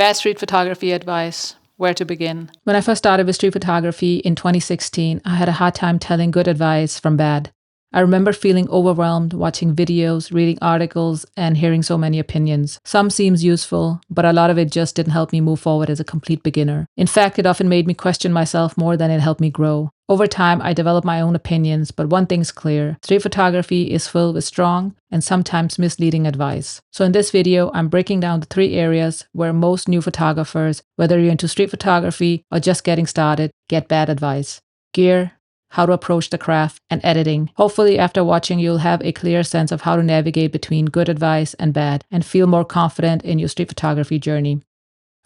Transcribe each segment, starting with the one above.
Bad street photography advice. Where to begin? When I first started with street photography in 2016, I had a hard time telling good advice from bad. I remember feeling overwhelmed watching videos, reading articles, and hearing so many opinions. Some seems useful, but a lot of it just didn't help me move forward as a complete beginner. In fact, it often made me question myself more than it helped me grow. Over time, I developed my own opinions, but one thing's clear. Street photography is filled with strong and sometimes misleading advice. So in this video, I'm breaking down the 3 areas where most new photographers, whether you're into street photography or just getting started, get bad advice. Gear, how to approach the craft, and editing. Hopefully after watching you'll have a clear sense of how to navigate between good advice and bad and feel more confident in your street photography journey.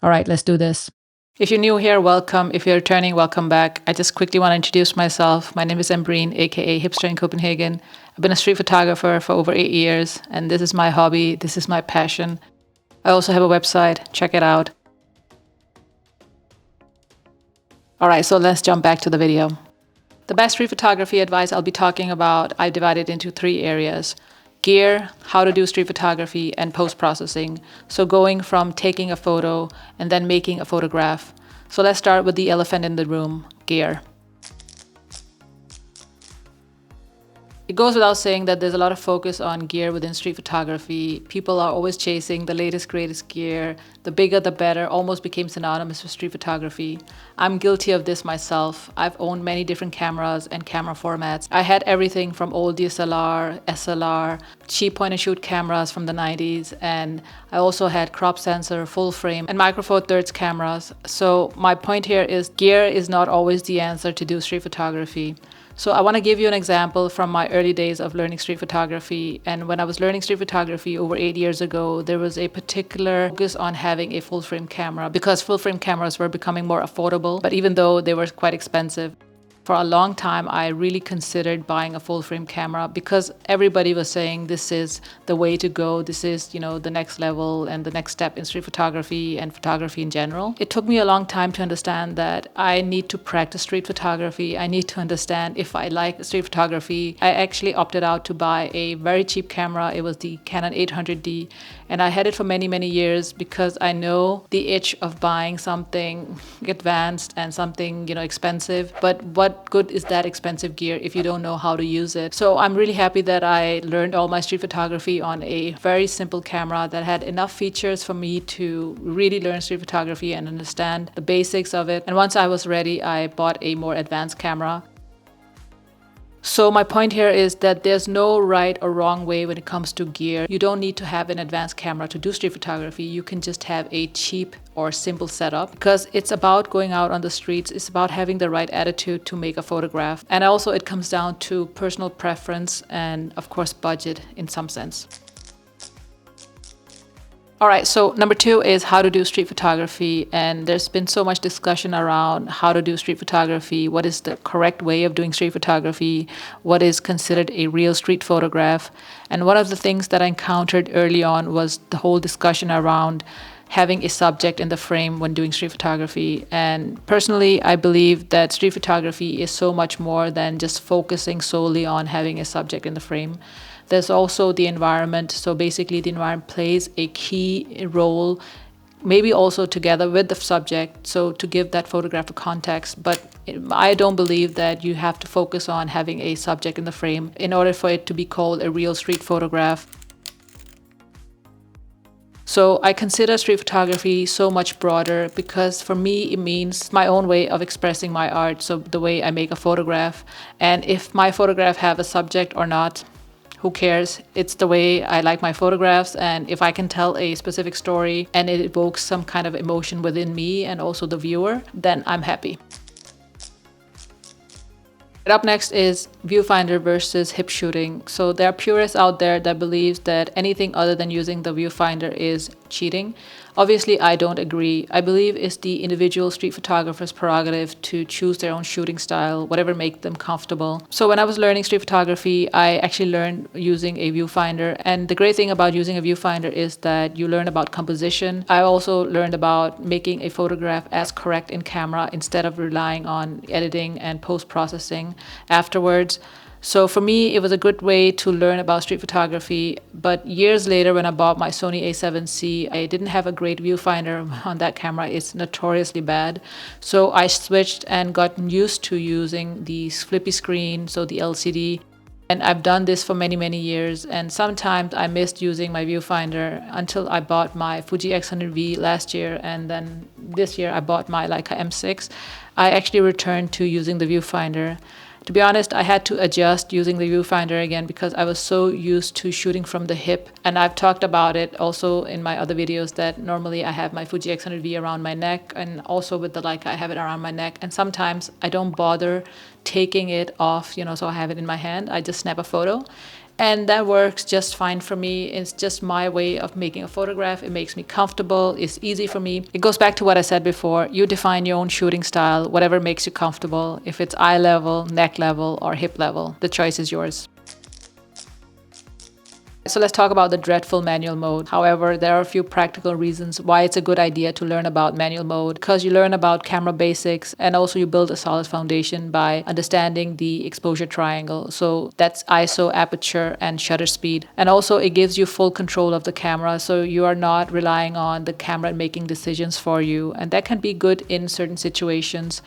Alright, let's do this. If you're new here, welcome. If you're returning, welcome back. I just quickly want to introduce myself. My name is Embreen, aka Hipster in Copenhagen. I've been a street photographer for over 8 years, and this is my hobby, this is my passion. I also have a website, check it out. Alright, so let's jump back to the video. The best street photography advice I'll be talking about, I divided into 3 areas. Gear, how to do street photography, and post-processing. So going from taking a photo and then making a photograph. So let's start with the elephant in the room, gear. It goes without saying that there's a lot of focus on gear within street photography. People are always chasing the latest, greatest gear. The bigger, the better almost became synonymous with street photography. I'm guilty of this myself. I've owned many different cameras and camera formats. I had everything from old DSLR, SLR, cheap point-and-shoot cameras from the 90s, and I also had crop sensor, full frame, and micro four thirds cameras. So my point here is gear is not always the answer to do street photography. So I want to give you an example from my early days of learning street photography. And when I was learning street photography over 8 years ago, there was a particular focus on having a full frame camera because full frame cameras were becoming more affordable, but even though they were quite expensive. For a long time, I really considered buying a full frame camera because everybody was saying this is the way to go. This is, the next level and the next step in street photography and photography in general. It took me a long time to understand that I need to practice street photography. I need to understand if I like street photography. I actually opted out to buy a very cheap camera. It was the Canon 800D, and I had it for many, many years because I know the itch of buying something advanced and something, expensive. But what good is that expensive gear if you don't know how to use it? So I'm really happy that I learned all my street photography on a very simple camera that had enough features for me to really learn street photography and understand the basics of it. And once I was ready, I bought a more advanced camera. So my point here is that there's no right or wrong way when it comes to gear. You don't need to have an advanced camera to do street photography. You can just have a cheap or simple setup because it's about going out on the streets. It's about having the right attitude to make a photograph. And also it comes down to personal preference and of course budget in some sense. All right, so number 2 is how to do street photography. And there's been so much discussion around how to do street photography. What is the correct way of doing street photography? What is considered a real street photograph? And one of the things that I encountered early on was the whole discussion around having a subject in the frame when doing street photography. And personally, I believe that street photography is so much more than just focusing solely on having a subject in the frame. There's also the environment. So basically the environment plays a key role, maybe also together with the subject, so to give that photograph a context. But I don't believe that you have to focus on having a subject in the frame in order for it to be called a real street photograph. So I consider street photography so much broader because for me it means my own way of expressing my art, so the way I make a photograph. And if my photograph have a subject or not, who cares? It's the way I like my photographs, and if I can tell a specific story and it evokes some kind of emotion within me and also the viewer, then I'm happy. Up next is viewfinder versus hip shooting. So there are purists out there that believes that anything other than using the viewfinder is cheating. Obviously, I don't agree. I believe it's the individual street photographer's prerogative to choose their own shooting style, whatever makes them comfortable. So when I was learning street photography, I actually learned using a viewfinder. And the great thing about using a viewfinder is that you learn about composition. I also learned about making a photograph as correct in camera instead of relying on editing and post-processing afterwards. So for me, it was a good way to learn about street photography. But years later, when I bought my Sony A7C, I didn't have a great viewfinder on that camera. It's notoriously bad. So I switched and got used to using the flippy screen, so the LCD. And I've done this for many, many years. And sometimes I missed using my viewfinder until I bought my Fuji X100V last year. And then this year I bought my Leica M6. I actually returned to using the viewfinder. To be honest, I had to adjust using the viewfinder again because I was so used to shooting from the hip. And I've talked about it also in my other videos that normally I have my Fuji X100V around my neck, and also with the Leica I have it around my neck. And sometimes I don't bother taking it off, so I have it in my hand. I just snap a photo. And that works just fine for me. It's just my way of making a photograph. It makes me comfortable. It's easy for me. It goes back to what I said before. You define your own shooting style, whatever makes you comfortable. If it's eye level, neck level, or hip level, the choice is yours. So let's talk about the dreadful manual mode. However, there are a few practical reasons why it's a good idea to learn about manual mode, because you learn about camera basics and also you build a solid foundation by understanding the exposure triangle. So that's ISO, aperture, and shutter speed. And also it gives you full control of the camera, so you are not relying on the camera making decisions for you. And that can be good in certain situations.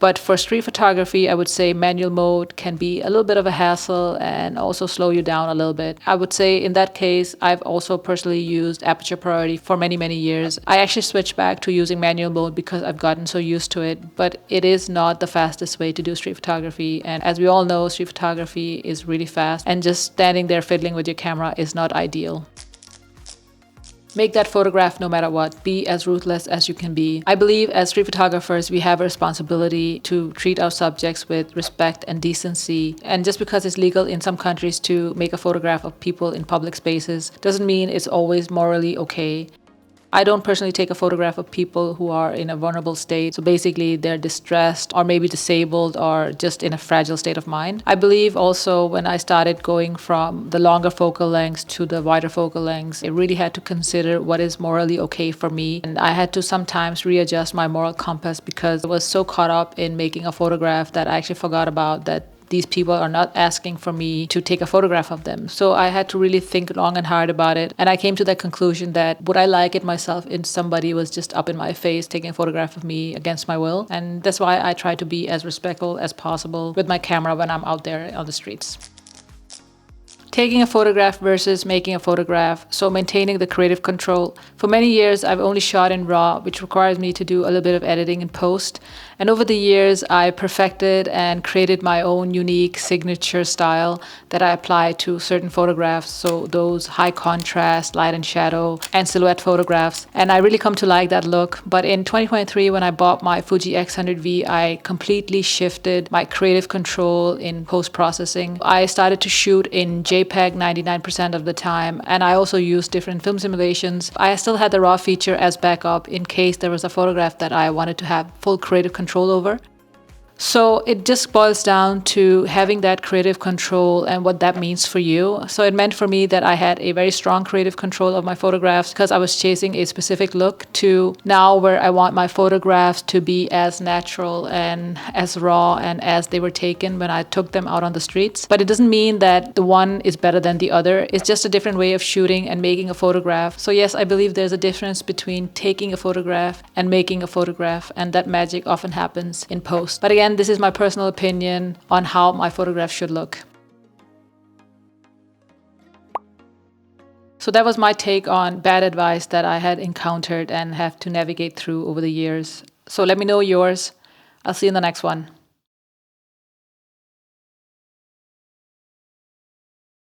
But for street photography, I would say manual mode can be a little bit of a hassle and also slow you down a little bit. I would say in that case, I've also personally used aperture priority for many, many years. I actually switched back to using manual mode because I've gotten so used to it, but it is not the fastest way to do street photography. And as we all know, street photography is really fast, and just standing there fiddling with your camera is not ideal. Make that photograph no matter what. Be as ruthless as you can be. I believe as street photographers, we have a responsibility to treat our subjects with respect and decency. And just because it's legal in some countries to make a photograph of people in public spaces doesn't mean it's always morally okay. I don't personally take a photograph of people who are in a vulnerable state. So basically they're distressed or maybe disabled or just in a fragile state of mind. I believe also when I started going from the longer focal lengths to the wider focal lengths, I really had to consider what is morally okay for me. And I had to sometimes readjust my moral compass because I was so caught up in making a photograph that I actually forgot about that these people are not asking for me to take a photograph of them. So I had to really think long and hard about it. And I came to that conclusion that would I like it myself if somebody was just up in my face taking a photograph of me against my will? And that's why I try to be as respectful as possible with my camera when I'm out there on the streets. Taking a photograph versus making a photograph, so maintaining the creative control. For many years, I've only shot in RAW, which requires me to do a little bit of editing in post. And over the years, I perfected and created my own unique signature style that I apply to certain photographs. So those high contrast, light and shadow, and silhouette photographs. And I really come to like that look. But in 2023, when I bought my Fuji X100V, I completely shifted my creative control in post-processing. I started to shoot in JPEG 99% of the time, and I also used different film simulations. I still had the RAW feature as backup in case there was a photograph that I wanted to have full creative control over. So it just boils down to having that creative control and what that means for you. So it meant for me that I had a very strong creative control of my photographs because I was chasing a specific look, to now where I want my photographs to be as natural and as raw and as they were taken when I took them out on the streets. But it doesn't mean that the one is better than the other. It's just a different way of shooting and making a photograph. So yes, I believe there's a difference between taking a photograph and making a photograph, and that magic often happens in post. But again, this is my personal opinion on how my photograph should look. So that was my take on bad advice that I had encountered and have to navigate through over the years. So let me know yours. I'll see you in the next one.